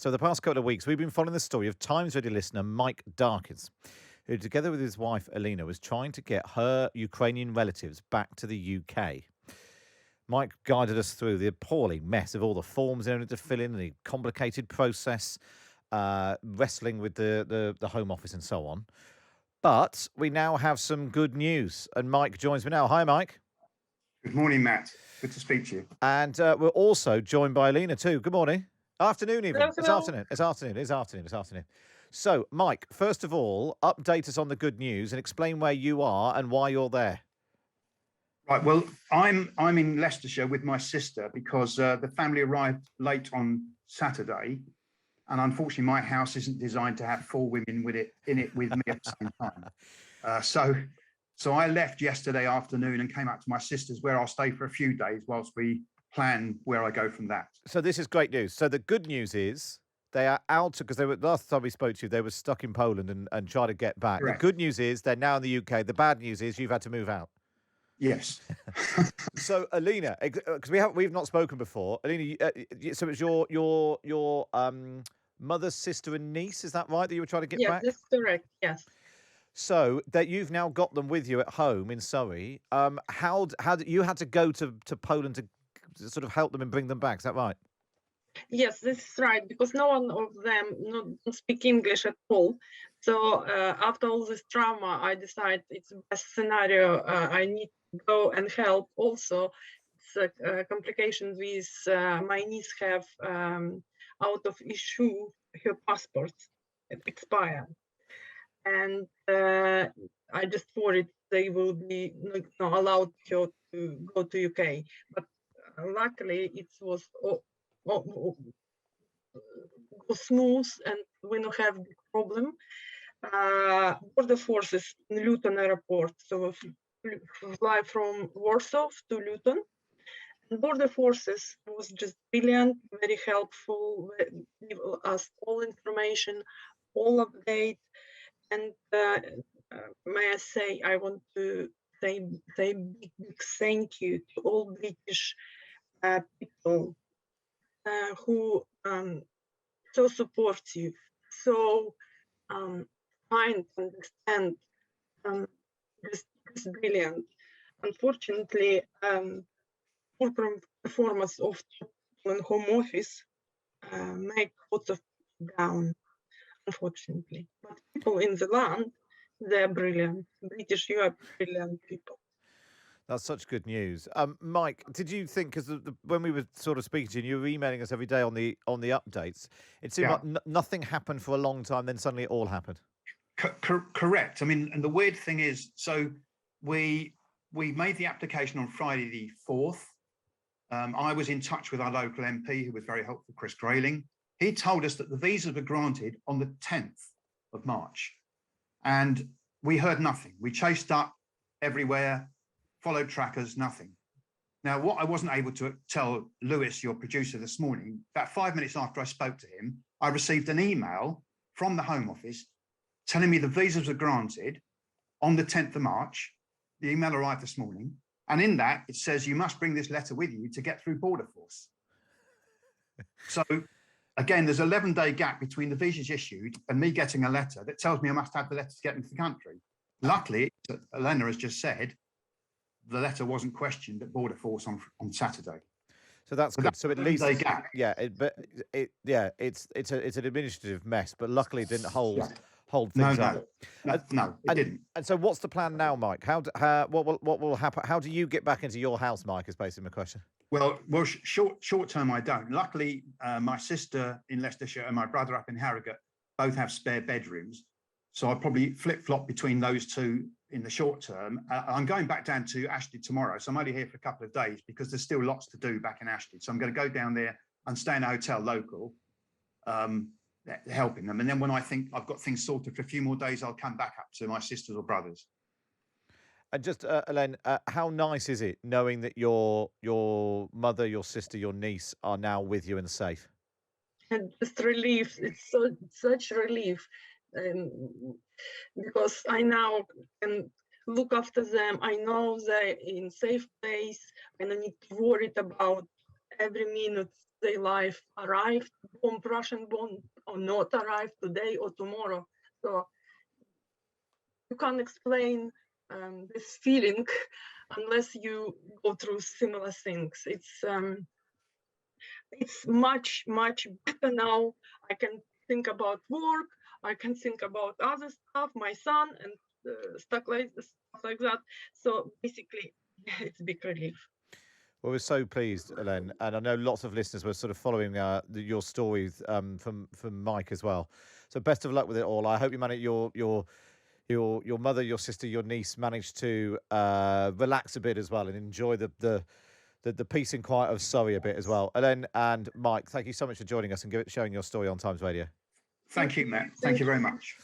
So the past couple of weeks, we've been following the story of Times Radio listener Mike Darkens, who, together with his wife Olena, was trying to get her Ukrainian relatives back to the UK. Mike guided us through the appalling mess of all the forms they needed to fill in, the complicated process, wrestling with the Home Office and so on. But we now have some good news, and Mike joins me now. Hi, Mike. Good morning, Matt. Good to speak to you. And we're also joined by Olena too. Good morning. Afternoon, even. Hello, It's hello. afternoon. It's afternoon. So, Mike, first of all, update us on the good news and explain where you are and why you're there. Right. Well, I'm in Leicestershire with my sister because the family arrived late on Saturday, and unfortunately, my house isn't designed to have four women in it with me at the same time. So I left yesterday afternoon and came up to my sister's, where I'll stay for a few days whilst we plan where I go from that. So this is great news. So the good news is they are out because they were last time we spoke to you, they were stuck in Poland and trying to get back. Correct. The good news is they're now in the UK. The bad news is you've had to move out. Yes. So Olena, because we've not spoken before. Olena, so it's your mother's sister and niece. Is that right? That you were trying to get Yes, back. that's correct. Yes. So that you've now got them with you at home in Surrey. How did you had to go to Poland to sort of help them and bring them back? Is that right? Yes, this is right, because no one of them don't speak English at all. So after all this trauma, I decided it's the best scenario. I need to go and help. Also, it's complications with my niece have out of issue her passport expired, and I just worried they will be not allowed her to go to UK. But luckily, it was smooth, and we don't have big problem. Border forces in Luton airport, so we fly from Warsaw to Luton. And border forces was just brilliant, very helpful, give us all information, all update. And may I say, I want to say big thank you to all British people who so supportive, so kind, understand, just brilliant. Unfortunately, poor performance of Home Office make lots of down, unfortunately. But people in the land, they're brilliant. British, you are brilliant people. That's such good news. Mike, did you think, because when we were sort of speaking to you, and you were emailing us every day on the updates, it seemed like nothing happened for a long time, then suddenly it all happened. Correct. I mean, and the weird thing is, so we made the application on Friday the 4th. I was in touch with our local MP, who was very helpful, Chris Grayling. He told us that the visas were granted on the 10th of March. And we heard nothing. We chased up everywhere, followed trackers, nothing. Now, what I wasn't able to tell Lewis, your producer, this morning, about 5 minutes after I spoke to him, I received an email from the Home Office telling me the visas were granted on the 10th of March. The email arrived this morning. And in that, it says you must bring this letter with you to get through Border Force. So, again, there's an 11-day gap between the visas issued and me getting a letter that tells me I must have the letter to get into the country. Luckily, Elena has just said, the letter wasn't questioned at Border Force on Saturday. So that's good. So at least, gap. it's an administrative mess, but luckily it didn't hold things up. No, it didn't. And so, what's the plan now, Mike? What will happen? How do you get back into your house, Mike? Is basically my question. Well, short term, I don't. Luckily, my sister in Leicestershire and my brother up in Harrogate both have spare bedrooms, so I'll probably flip-flop between those two in the short term. I'm going back down to Ashley tomorrow, so I'm only here for a couple of days because there's still lots to do back in Ashley. So I'm going to go down there and stay in a hotel local, helping them. And then when I think I've got things sorted for a few more days, I'll come back up to my sisters or brothers. And just, Elaine, how nice is it knowing that your mother, your sister, your niece are now with you and safe? And just relief. It's such relief. Because I now can look after them. I know they're in safe place, and I need to worry about every minute their life arrived, bomb, Russian bomb, or not arrived today or tomorrow. So you can't explain this feeling unless you go through similar things. It's much better now. I can think about work. I can think about other stuff, my son, and stuff like that. So basically, it's a big relief. Well, we're so pleased, Elen, and I know lots of listeners were sort of following your stories from Mike as well. So best of luck with it all. I hope you manage your mother, your sister, your niece managed to relax a bit as well and enjoy the peace and quiet of Surrey a bit as well. Elen and Mike, thank you so much for joining us and sharing your story on Times Radio. Thank you, Matt. Thank you very much.